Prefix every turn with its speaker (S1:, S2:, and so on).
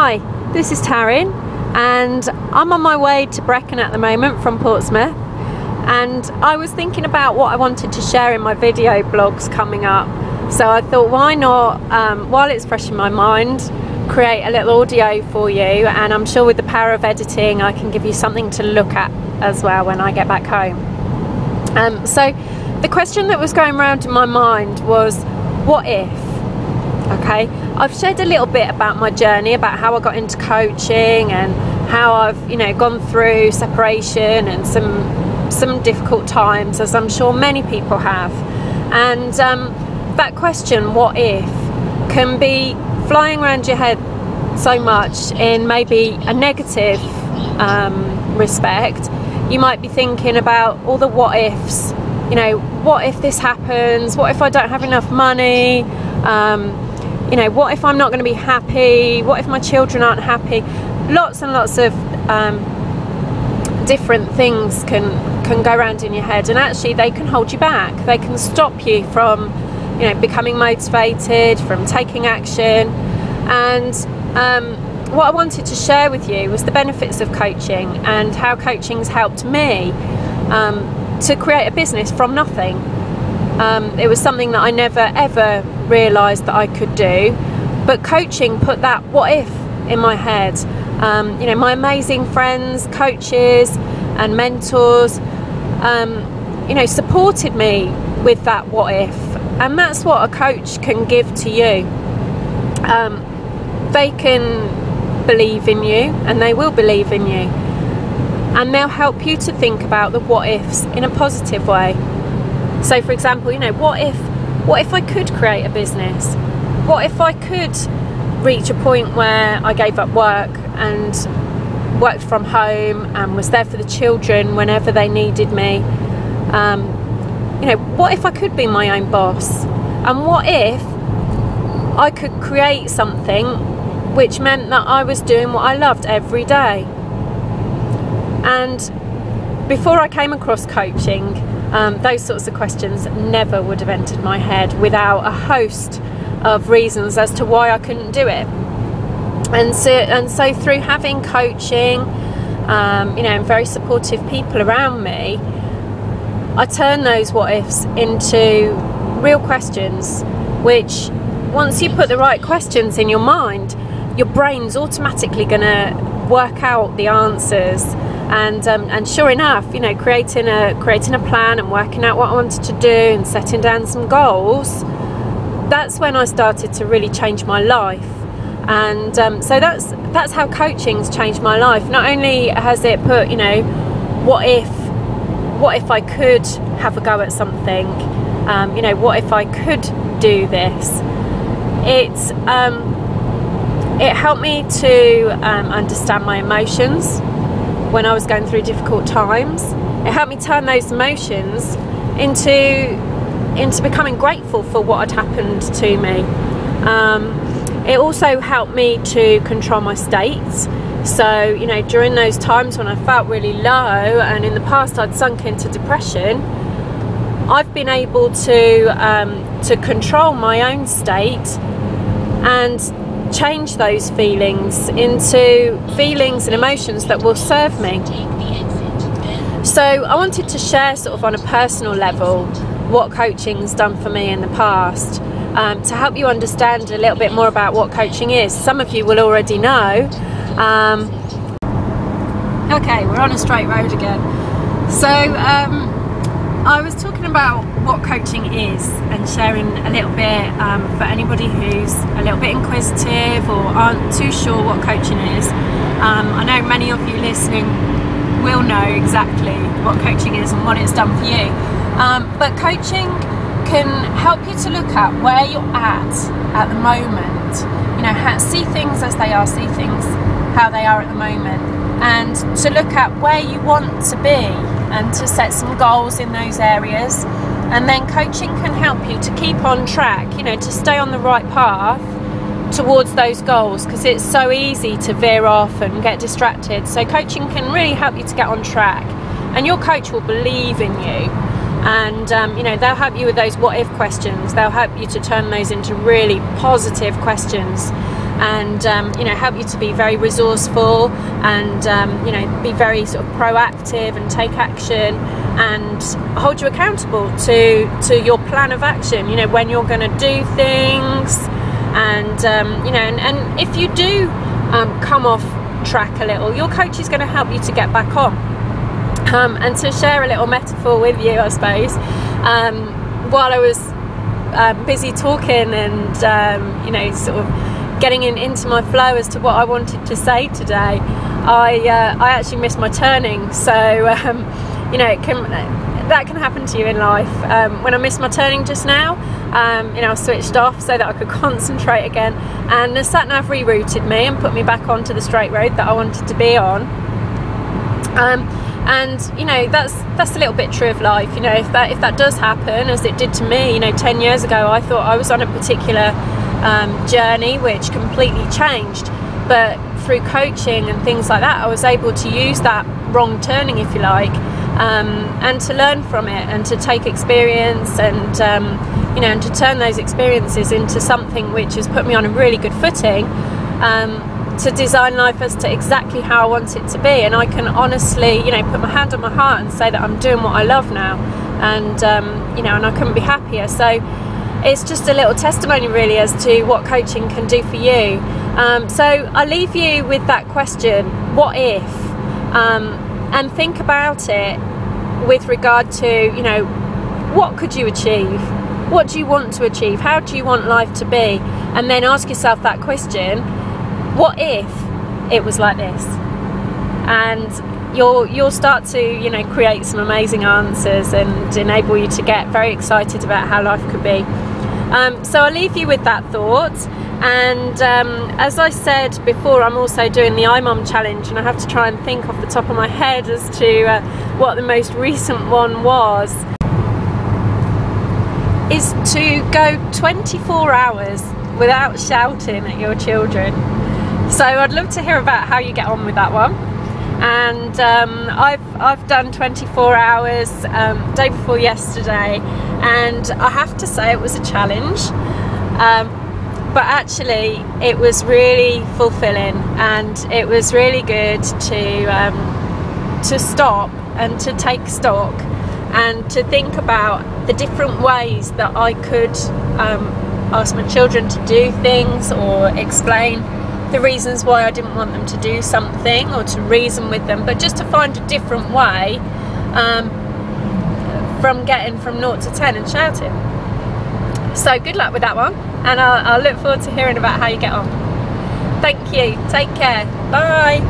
S1: Hi, this is Taryn and I'm on my way to Brecon at the moment from Portsmouth, and I was thinking about what I wanted to share in my video blogs coming up, so I thought why not, while it's fresh in my mind, create a little audio for you, and I'm sure with the power of editing I can give you something to look at as well when I get back home. So the question that was going around in my mind was, what if? Okay, I've shared a little bit about my journey, about how I got into coaching and how I've gone through separation and some difficult times, as I'm sure many people have. And that question, what if, can be flying around your head so much in maybe a negative respect. You might be thinking about all the what ifs, what if this happens, what if I don't have enough money, what if I'm not going to be happy, what if my children aren't happy. Lots and lots of different things can go around in your head, and actually they can hold you back. They can stop you from becoming motivated, from taking action. And what I wanted to share with you was the benefits of coaching and how coaching's helped me to create a business from nothing. It was something that I never ever realised that I could do, but coaching put that what if in my head. My amazing friends, coaches and mentors supported me with that what if, and that's what a coach can give to you. They can believe in you, and they will believe in you, and they'll help you to think about the what ifs in a positive way. So for example, what if I could create a business? What if I could reach a point where I gave up work and worked from home and was there for the children whenever they needed me? What if I could be my own boss? And what if I could create something which meant that I was doing what I loved every day? And before I came across coaching, those sorts of questions never would have entered my head without a host of reasons as to why I couldn't do it. And so through having coaching, and very supportive people around me, I turn those what ifs into real questions, which once you put the right questions in your mind, your brain's automatically going to work out the answers. And sure enough, creating a plan and working out what I wanted to do and setting down some goals, that's when I started to really change my life. And so that's how coaching's changed my life. Not only has it put, what if I could have a go at something, what if I could do this? It helped me to understand my emotions when I was going through difficult times. It helped me turn those emotions into becoming grateful for what had happened to me. It also helped me to control my states. So, during those times when I felt really low, and in the past I'd sunk into depression, I've been able to control my own state and change those feelings into feelings and emotions that will serve me. So I wanted to share sort of on a personal level what coaching's done for me in the past, to help you understand a little bit more about what coaching is. Some of you will already know. Okay, we're on a straight road again. So I was talking about what coaching is and sharing a little bit for anybody who's a little bit inquisitive or aren't too sure what coaching is. I know many of you listening will know exactly what coaching is and what it's done for you. But coaching can help you to look at where you're at the moment. See things as they are, see things how they are at the moment, and to look at where you want to be and to set some goals in those areas. And then coaching can help you to keep on track, to stay on the right path towards those goals, because it's so easy to veer off and get distracted. So coaching can really help you to get on track, and your coach will believe in you, and they'll help you with those what if questions. They'll help you to turn those into really positive questions, and you know, help you to be very resourceful and you know, be very sort of proactive and take action and hold you accountable to your plan of action, you know, when you're going to do things, and you know, and if you do come off track a little, your coach is going to help you to get back on. And to share a little metaphor with you, I suppose, while I was busy talking and you know, sort of getting into my flow as to what I wanted to say today, I actually missed my turning. So you know, that can happen to you in life. When I missed my turning just now, you know, I switched off so that I could concentrate again, and the sat nav rerouted me and put me back onto the straight road that I wanted to be on. And you know, that's a little bit true of life. You know, if that does happen, as it did to me, you know, 10 years ago, I thought I was on a particular journey which completely changed, but through coaching and things like that, I was able to use that wrong turning, if you like, and to learn from it and to take experience and you know, and to turn those experiences into something which has put me on a really good footing, to design life as to exactly how I want it to be. And I can honestly, you know, put my hand on my heart and say that I'm doing what I love now, and you know, and I couldn't be happier. So it's just a little testimony really as to what coaching can do for you. So I leave you with that question, what if, and think about it with regard to, you know, what could you achieve? What do you want to achieve? How do you want life to be? And then ask yourself that question, what if it was like this? And you'll start to, you know, create some amazing answers and enable you to get very excited about how life could be. So I'll leave you with that thought. And as I said before, I'm also doing the iMom challenge, and I have to try and think off the top of my head as to what the most recent one was. Is to go 24 hours without shouting at your children. So I'd love to hear about how you get on with that one. And I've done 24 hours day before yesterday, and I have to say it was a challenge, but actually it was really fulfilling, and it was really good to stop and to take stock and to think about the different ways that I could ask my children to do things, or explain the reasons why I didn't want them to do something, or to reason with them, but just to find a different way from getting from 0 to 10 and shouting. So good luck with that one, and I'll look forward to hearing about how you get on. Thank you, take care, bye.